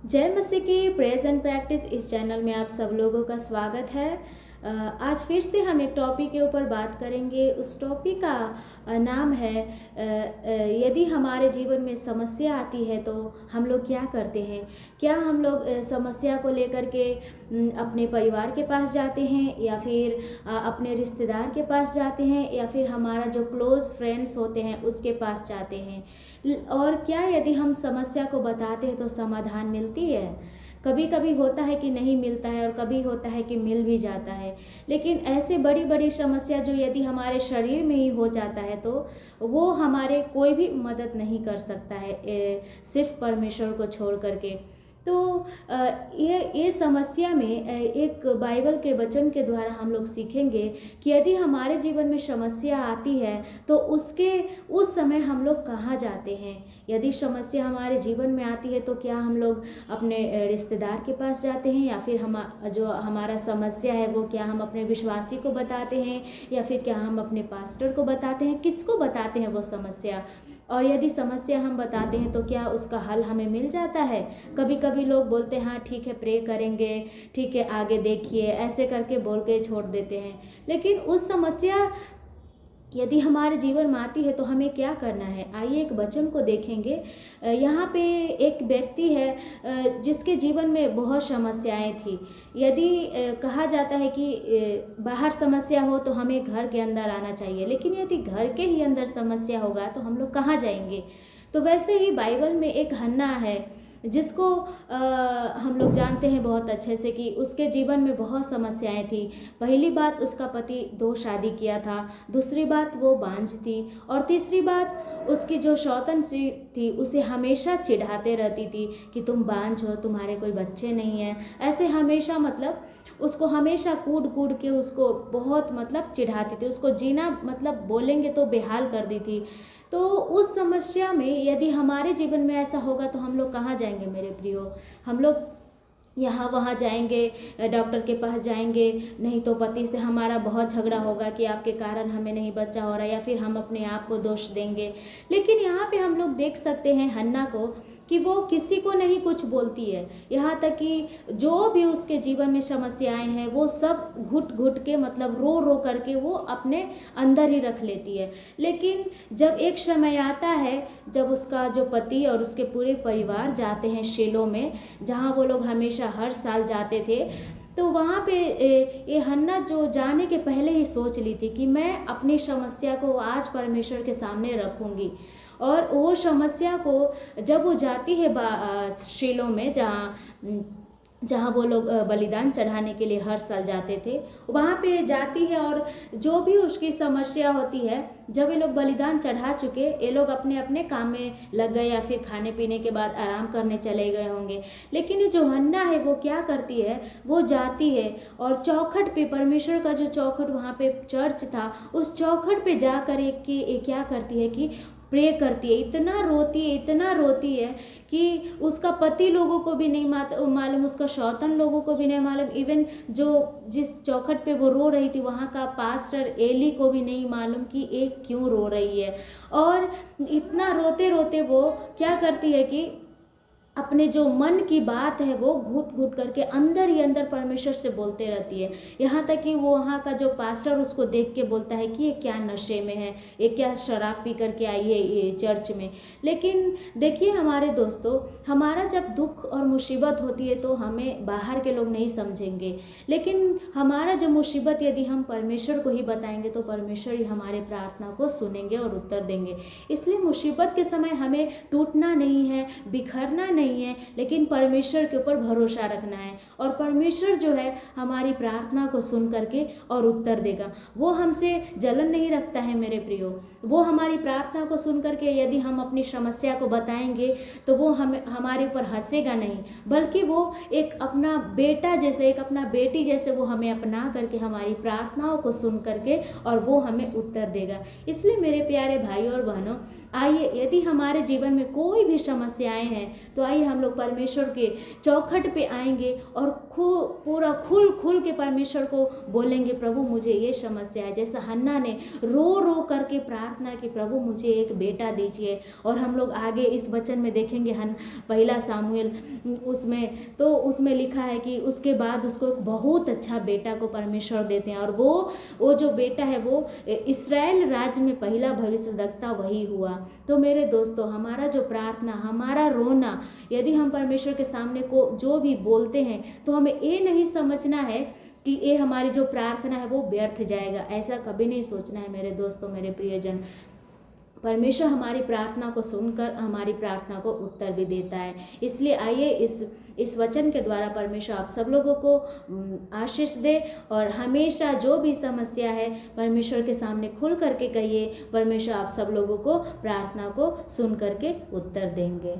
जय मसीह की praise and practice इस चैनल में आप सब लोगों का स्वागत है। आज फिर से हम एक टॉपिक के ऊपर बात करेंगे। उस टॉपिक का नाम है यदि हमारे जीवन में समस्या आती है तो हम लोग क्या करते हैं। क्या हम लोग समस्या को लेकर के अपने परिवार के पास जाते हैं या फिर अपने रिश्तेदार के पास जाते हैं या फिर हमारा जो क्लोज फ्रेंड्स होते हैं उसके पास जाते हैं। और क्या यदि हम समस्या को बताते हैं तो समाधान मिलती है। कभी कभी होता है कि नहीं मिलता है और कभी होता है कि मिल भी जाता है। लेकिन ऐसे बड़ी बड़ी समस्या जो यदि हमारे शरीर में ही हो जाता है तो वो हमारे कोई भी मदद नहीं कर सकता है, सिर्फ परमेश्वर को छोड़ करके। तो ये समस्या में एक बाइबल के वचन के द्वारा हम लोग सीखेंगे कि यदि हमारे जीवन में समस्या आती है तो उस समय हम लोग कहाँ जाते हैं। यदि समस्या हमारे जीवन में आती है तो क्या हम लोग अपने रिश्तेदार के पास जाते हैं या फिर जो हमारा समस्या है वो क्या हम अपने विश्वासी को बताते हैं या फिर क्या हम अपने पास्टर को बताते हैं, किसको बताते हैं वो समस्या। और यदि समस्या हम बताते हैं तो क्या उसका हल हमें मिल जाता है। कभी कभी लोग बोलते हैं हाँ ठीक है प्रे करेंगे, ठीक है आगे देखिए, ऐसे करके बोल के छोड़ देते हैं। लेकिन उस समस्या यदि हमारे जीवन में आती है तो हमें क्या करना है। आइए एक वचन को देखेंगे। यहाँ पे एक व्यक्ति है जिसके जीवन में बहुत समस्याएं थी। यदि कहा जाता है कि बाहर समस्या हो तो हमें घर के अंदर आना चाहिए, लेकिन यदि घर के ही अंदर समस्या होगा तो हम लोग कहाँ जाएंगे। तो वैसे ही बाइबल में एक हन्ना है जिसको हम लोग जानते हैं बहुत अच्छे से कि उसके जीवन में बहुत समस्याएं थी। पहली बात, उसका पति 2 शादी किया था। दूसरी बात, वो बांझ थी। और तीसरी बात, उसकी जो सौतन सी थी उसे हमेशा चिढ़ाते रहती थी कि तुम बांझ हो, तुम्हारे कोई बच्चे नहीं हैं। ऐसे हमेशा मतलब उसको हमेशा कूट कूट के उसको बहुत मतलब चिढ़ाती थी। उसको जीना मतलब बोलेंगे तो बेहाल कर दी थी। तो उस समस्या में यदि हमारे जीवन में ऐसा होगा तो हम लोग कहाँ जाएंगे मेरे प्रियो। हम लोग यहाँ वहाँ जाएंगे, डॉक्टर के पास जाएंगे, नहीं तो पति से हमारा बहुत झगड़ा होगा कि आपके कारण हमें नहीं बच्चा हो रहा है, या फिर हम अपने आप को दोष देंगे। लेकिन यहाँ पे हम लोग देख सकते हैं हन्ना को कि वो किसी को नहीं कुछ बोलती है। यहाँ तक कि जो भी उसके जीवन में समस्याएं हैं वो सब घुट घुट के मतलब रो रो करके वो अपने अंदर ही रख लेती है। लेकिन जब एक समय आता है जब उसका जो पति और उसके पूरे परिवार जाते हैं शीलो में, जहाँ वो लोग हमेशा हर साल जाते थे, तो वहाँ पे ये हन्ना जो जाने के पहले ही सोच ली थी कि मैं अपनी समस्या को आज परमेश्वर के सामने रखूँगी। और वो समस्या को जब वो जाती है शीलो में, जहाँ वो लोग बलिदान चढ़ाने के लिए हर साल जाते थे, वहाँ पे जाती है और जो भी उसकी समस्या होती है, जब ये लोग बलिदान चढ़ा चुके, ये लोग अपने अपने काम में लग गए या फिर खाने पीने के बाद आराम करने चले गए होंगे। लेकिन ये जो हन्ना है वो क्या करती है, वो जाती है और चौखट पे, परमेश्वर का जो चौखट वहाँ पे चर्च था, उस चौखट पे जा कर के क्या करती है कि प्रे करती है। इतना रोती है कि उसका पति लोगों को भी नहीं मालूम, उसका सौतन लोगों को भी नहीं मालूम, इवन जो जिस चौखट पे वो रो रही थी वहाँ का पास्टर एली को भी नहीं मालूम कि एक क्यों रो रही है। और इतना रोते रोते वो क्या करती है कि अपने जो मन की बात है वो घुट घुट करके अंदर ही अंदर परमेश्वर से बोलते रहती है। यहाँ तक कि वो वहाँ का जो पास्टर उसको देख के बोलता है कि ये क्या नशे में है, ये क्या शराब पी करके आई है ये चर्च में। लेकिन देखिए हमारे दोस्तों, हमारा जब दुख और मुसीबत होती है तो हमें बाहर के लोग नहीं समझेंगे, लेकिन हमारा जो मुसीबत यदि हम परमेश्वर को ही बताएंगे तो परमेश्वर ही हमारे प्रार्थना को सुनेंगे और उत्तर देंगे। इसलिए मुसीबत के समय हमें टूटना नहीं है, बिखरना नहीं है, लेकिन परमेश्वर के ऊपर भरोसा रखना है। और परमेश्वर जो है हमारी प्रार्थना को सुन करके और उत्तर देगा। वो हमसे जलन नहीं रखता है मेरे प्रियो। वो हमारी प्रार्थना को सुन करके यदि हम अपनी समस्या को बताएंगे तो वो हमारे ऊपर हंसेगा नहीं, बल्कि वो एक अपना बेटा जैसे, एक अपना बेटी जैसे वो हमें अपना करके हमारी प्रार्थनाओं को सुन करके और वो हमें उत्तर देगा। इसलिए मेरे प्यारे भाई और बहनों, आइए यदि हमारे जीवन में कोई भी समस्याएं हैं तो आइए हम लोग परमेश्वर के चौखट पे आएंगे और पूरा खुल के परमेश्वर को बोलेंगे, प्रभु मुझे ये समस्या है। जैसा हन्ना ने रो रो करके प्रार्थना प्रार्थना कि प्रभु मुझे एक बेटा दीजिए। और हम लोग आगे इस वचन में देखेंगे पहला सामुएल उसमें लिखा है कि उसके बाद उसको एक बहुत अच्छा बेटा को परमेश्वर देते हैं, और वो जो बेटा है वो इस्राएल राज्य में पहला भविष्यद्वक्ता वही हुआ। तो मेरे दोस्तों, हमारा जो प्रार्थना, हमारा रोना, यदि हम परमेश्वर के सामने को जो भी बोलते हैं तो हमें ये नहीं समझना है कि ये हमारी जो प्रार्थना है वो व्यर्थ जाएगा। ऐसा कभी नहीं सोचना है मेरे दोस्तों, मेरे प्रियजन। परमेश्वर हमारी प्रार्थना को सुनकर हमारी प्रार्थना को उत्तर भी देता है। इसलिए आइए इस वचन के द्वारा परमेश्वर आप सब लोगों को आशीष दे, और हमेशा जो भी समस्या है परमेश्वर के सामने खुल करके कहिए। परमेश्वर आप सब लोगों को प्रार्थना को सुन करके उत्तर देंगे।